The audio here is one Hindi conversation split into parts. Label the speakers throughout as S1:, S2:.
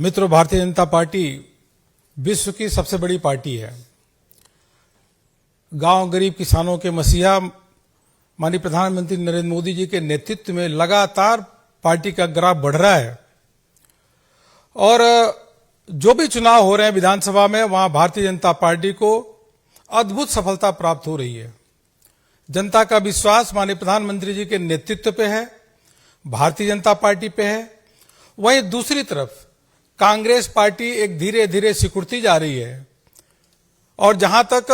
S1: मित्रों, भारतीय जनता पार्टी विश्व की सबसे बड़ी पार्टी है। गांव गरीब किसानों के मसीहा माननीय प्रधानमंत्री नरेंद्र मोदी जी के नेतृत्व में लगातार पार्टी का ग्राफ बढ़ रहा है और जो भी चुनाव हो रहे हैं विधानसभा में, वहां भारतीय जनता पार्टी को अद्भुत सफलता प्राप्त हो रही है। जनता का विश्वास माननीय प्रधानमंत्री जी के नेतृत्व पे है, भारतीय जनता पार्टी पे है। वहीं दूसरी तरफ कांग्रेस पार्टी एक धीरे धीरे सिकुड़ती जा रही है और जहां तक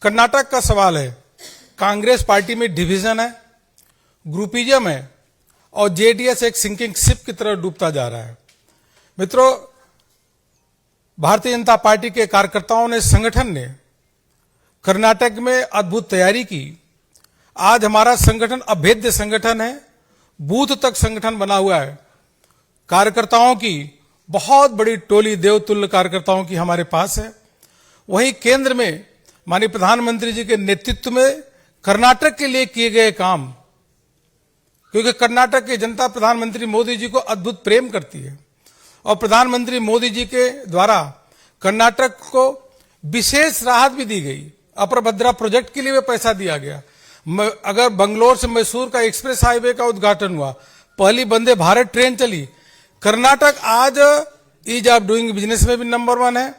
S1: कर्नाटक का सवाल है, कांग्रेस पार्टी में डिवीजन है, ग्रुपिज्म है और जेडीएस एक सिंकिंग शिप की तरह डूबता जा रहा है। मित्रों, भारतीय जनता पार्टी के कार्यकर्ताओं ने, संगठन ने कर्नाटक में अद्भुत तैयारी की। आज हमारा संगठन अभेद्य संगठन है, बूथ तक संगठन बना हुआ है। कार्यकर्ताओं की बहुत बड़ी टोली, देवतुल्य कार्यकर्ताओं की हमारे पास है। वहीं केंद्र में माननीय प्रधानमंत्री जी के नेतृत्व में कर्नाटक के लिए किए गए काम, क्योंकि कर्नाटक की जनता प्रधानमंत्री मोदी जी को अद्भुत प्रेम करती है और प्रधानमंत्री मोदी जी के द्वारा कर्नाटक को विशेष राहत भी दी गई। अपरभद्रा प्रोजेक्ट के लिए भी पैसा दिया गया। अगर बंगलोर से मैसूर का एक्सप्रेस हाईवे का उद्घाटन हुआ, पहली वंदे भारत ट्रेन चली, कर्नाटक आज ईज ऑफ डूइंग बिजनेस में भी नंबर 1 है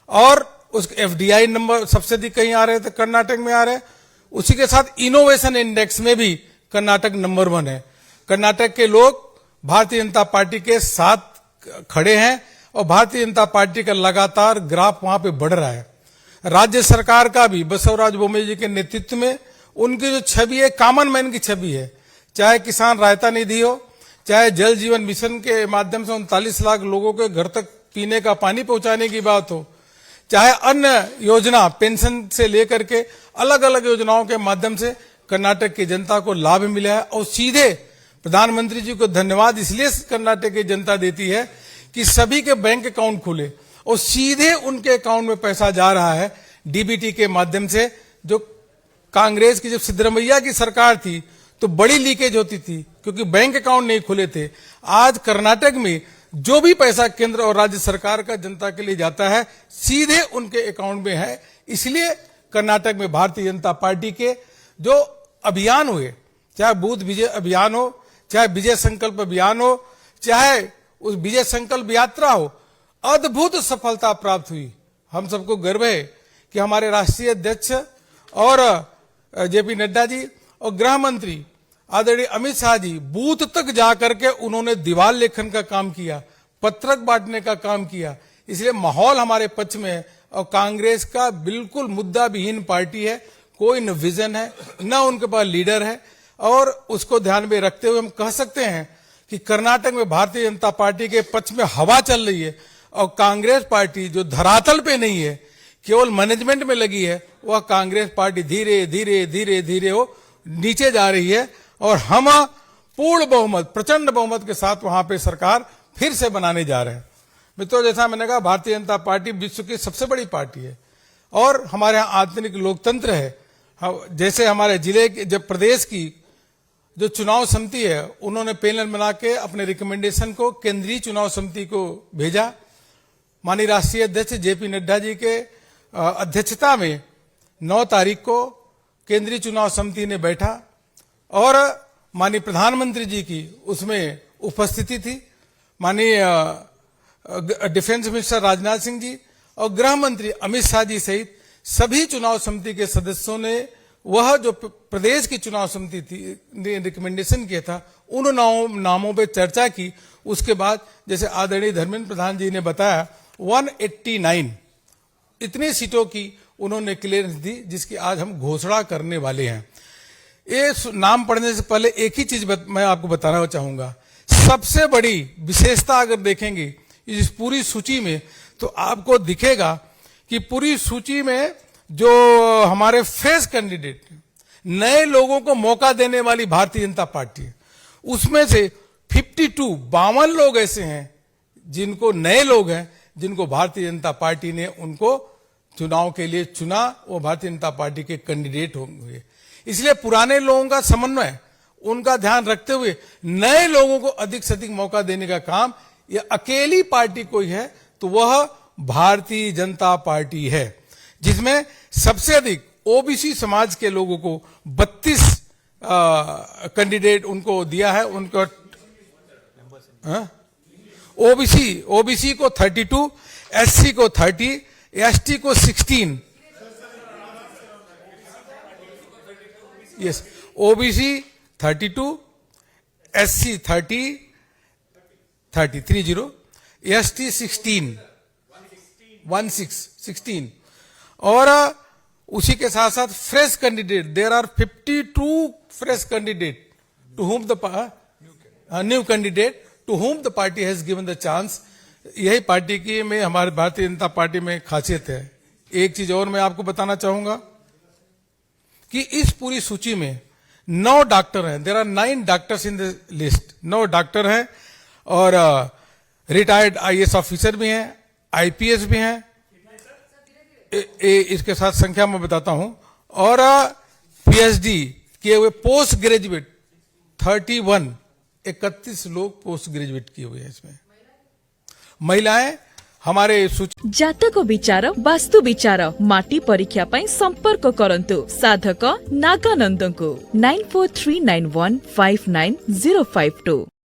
S1: और उस एफडीआई नंबर सबसे अधिक कहीं आ रहे थे, कर्नाटक में आ रहे। उसी के साथ इनोवेशन इंडेक्स में भी कर्नाटक नंबर 1 है। कर्नाटक के लोग भारतीय जनता पार्टी के साथ खड़े हैं और भारतीय जनता पार्टी का लगातार ग्राफ वहां पे बढ़ रहा है। राज्य सरकार का भी बसवराज बोम्मई जी के नेतृत्व में उनकी जो छवि है, कॉमन मैन की छवि है। चाहे किसान रायता निधि हो, चाहे जल जीवन मिशन के माध्यम से 39 लाख लोगों के घर तक पीने का पानी पहुंचाने की बात हो, चाहे अन्य योजना, पेंशन से लेकर के अलग अलग योजनाओं के माध्यम से कर्नाटक की जनता को लाभ मिला है। और सीधे प्रधानमंत्री जी को धन्यवाद इसलिए कर्नाटक की जनता देती है कि सभी के बैंक अकाउंट खुले और सीधे उनके अकाउंट में पैसा जा रहा है डीबीटी के माध्यम से। जो कांग्रेस की जब सिद्धरमैया की सरकार थी तो बड़ी लीकेज होती थी क्योंकि बैंक अकाउंट नहीं खुले थे। आज कर्नाटक में जो भी पैसा केंद्र और राज्य सरकार का जनता के लिए जाता है, सीधे उनके अकाउंट में है। इसलिए कर्नाटक में भारतीय जनता पार्टी के जो अभियान हुए, चाहे बूथ विजय अभियान हो, चाहे विजय संकल्प अभियान हो, चाहे उस विजय संकल्प यात्रा हो, अद्भुत सफलता प्राप्त हुई। हम सबको गर्व है कि हमारे राष्ट्रीय अध्यक्ष और जेपी नड्डा जी और गृह मंत्री आदरणीय अमित शाह जी बूथ तक जाकर के उन्होंने दीवार लेखन का काम किया, पत्रक बांटने का काम किया। इसलिए माहौल हमारे पक्ष में है और कांग्रेस का बिल्कुल मुद्दा विहीन पार्टी है। कोई न विजन है, न उनके पास लीडर है और उसको ध्यान में रखते हुए हम कह सकते हैं कि कर्नाटक में भारतीय जनता पार्टी के पक्ष में हवा चल रही है और कांग्रेस पार्टी जो धरातल पे नहीं है, केवल मैनेजमेंट में लगी है, वह कांग्रेस पार्टी धीरे धीरे धीरे धीरे वो नीचे जा रही है और हम पूर्ण बहुमत, प्रचंड बहुमत के साथ वहां पे सरकार फिर से बनाने जा रहे हैं। मित्रों, जैसा मैंने कहा, भारतीय जनता पार्टी विश्व की सबसे बड़ी पार्टी है और हमारे यहाँ आंतरिक लोकतंत्र है। जैसे हमारे जिले के, जब प्रदेश की जो चुनाव समिति है, उन्होंने पैनल बना के अपने रिकमेंडेशन को केंद्रीय चुनाव समिति को भेजा। माननीय राष्ट्रीय अध्यक्ष जेपी नड्डा जी के अध्यक्षता में 9 तारीख को केंद्रीय चुनाव समिति ने बैठा और माननीय प्रधानमंत्री जी की उसमें उपस्थिति थी। माननीय डिफेंस मिनिस्टर राजनाथ सिंह जी और गृह मंत्री अमित शाह जी सहित सभी चुनाव समिति के सदस्यों ने वह जो प्रदेश की चुनाव समिति थी रिकमेंडेशन किया था, उन नामों पे चर्चा की। उसके बाद जैसे आदरणीय धर्मेंद्र प्रधान जी ने बताया, 189 इतनी सीटों की उन्होंने क्लियरेंस दी, जिसकी आज हम घोषणा करने वाले हैं। ये नाम पढ़ने से पहले एक ही चीज मैं आपको बताना चाहूंगा। सबसे बड़ी विशेषता अगर देखेंगे इस पूरी सूची में, तो आपको दिखेगा कि पूरी सूची में जो हमारे फ्रेश कैंडिडेट, नए लोगों को मौका देने वाली भारतीय जनता पार्टी है, उसमें से 52 लोग ऐसे हैं जिनको, नए लोग हैं जिनको भारतीय जनता पार्टी ने उनको चुनाव के लिए चुना, वो भारतीय जनता पार्टी के कैंडिडेट होंगे। इसलिए पुराने लोगों का समन्वय, उनका ध्यान रखते हुए नए लोगों को अधिक से अधिक मौका देने का काम या अकेली पार्टी कोई है तो वह भारतीय जनता पार्टी है, जिसमें सबसे अधिक ओबीसी समाज के लोगों को 32 कैंडिडेट उनको दिया है। उनको ओबीसी को 32, एससी को 30, एसटी को 16। यस, ओबीसी 32, एससी 30, एसटी 16 और उसी के साथ साथ fresh candidate, there are 52 fresh candidate to whom the new candidate to whom the party has given the chance. यही पार्टी की में, हमारे भारतीय जनता पार्टी में खासियत है। एक चीज और मैं आपको बताना चाहूंगा कि इस पूरी सूची में 9 डॉक्टर हैं। There are 9 doctors in the list. 9 doctor हैं और रिटायर्ड आईएएस ऑफिसर भी हैं, आईपीएस भी हैं। इसके साथ संख्या मैं बताता हूं। और पीएचडी किए हुए पोस्ट ग्रेजुएट 31 लोग पोस्ट ग्रेजुएट किए हुए हैं। इसमें महिलाएं हमारे सूची।
S2: जातक विचार वास्तु विचार माटी परीक्षा पई संपर्क करंतु साधक नागानंद को 9439159052।